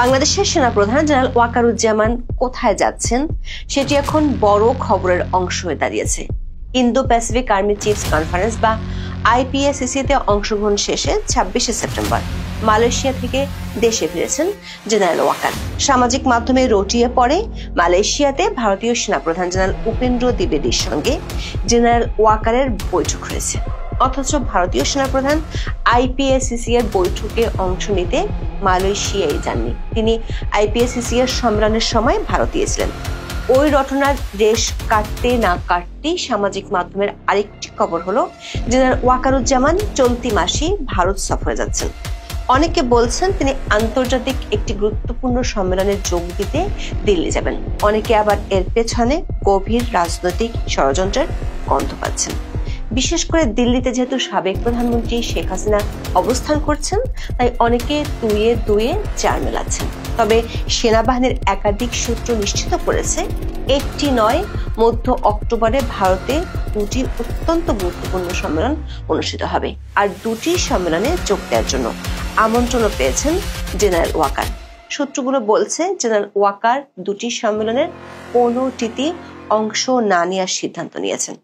বাংলাদেশের সেনাপ্রধান জেনারেল ওয়াকারুজ্জামান কোথায় যাচ্ছেন সেটি এখন বড় খবরের অংশ হয়ে দাঁড়িয়েছে। Indo Pacific army chiefs conference বা IPACC-তে অংশগ্রহণ শেষে 26শে সেপ্টেম্বর মালয়েশিয়া থেকে দেশে ফিরেছেন জেনারেল ওয়াকার। সামাজিক মাধ্যমে রটিয়ে পড়ে মালয়েশিয়াতে ভারতীয় সেনাপ্রধান জেনারেল উপেন্দ্র দ্বিবেদীর সঙ্গে জেনারেল ওয়াকারের বৈঠক হয়েছে। অথচ ভারতীয় সেনাপ্রধান IPACC এর বৈঠকে অংশ নিতে মালয়েশিয়ায় যাননি। তিনি IPACC এর সম্মেলনের সময় ভারতীয় ছিলেন। ওই রটনার রেশ কাটতে না কাটতেই সামাজিক মাধ্যমের আরেকটি খবর হলো জেনারেল ওয়াকারুজ্জামান চলতি মাসে ভারত সফরে যাচ্ছেন। অনেকে বলছেন তিনি আন্তর্জাতিক একটি গুরুত্বপূর্ণ সম্মেলনে যোগ দিতে দিল্লি যাবেন। অনেকে আবার এর পেছনে গভীর রাজনৈতিক ষড়যন্ত্রের গন্ধ পাচ্ছেন। বিশেষ করে দিল্লিতে যেহেতু সাবেক প্রধানমন্ত্রী শেখ হাসিনা অবস্থান করছেন, তাই অনেকে দুয়ে চার মেলাচ্ছেন। তবে সেনাবাহিনীর একাধিক সূত্র নিশ্চিত করেছে একটি নয়, মধ্য অক্টোবরে ভারতে দুটি অত্যন্ত গুরুত্বপূর্ণ সম্মেলন অনুষ্ঠিত হবে। আর দুটি সম্মেলনে যোগ দেওয়ার জন্য আমন্ত্রণও পেয়েছেন জেনারেল ওয়াকার। সূত্রগুলো বলছে জেনারেল ওয়াকার দুটি সম্মেলনের কোনোটিতে অংশ না নেওয়ার সিদ্ধান্ত নিয়েছেন।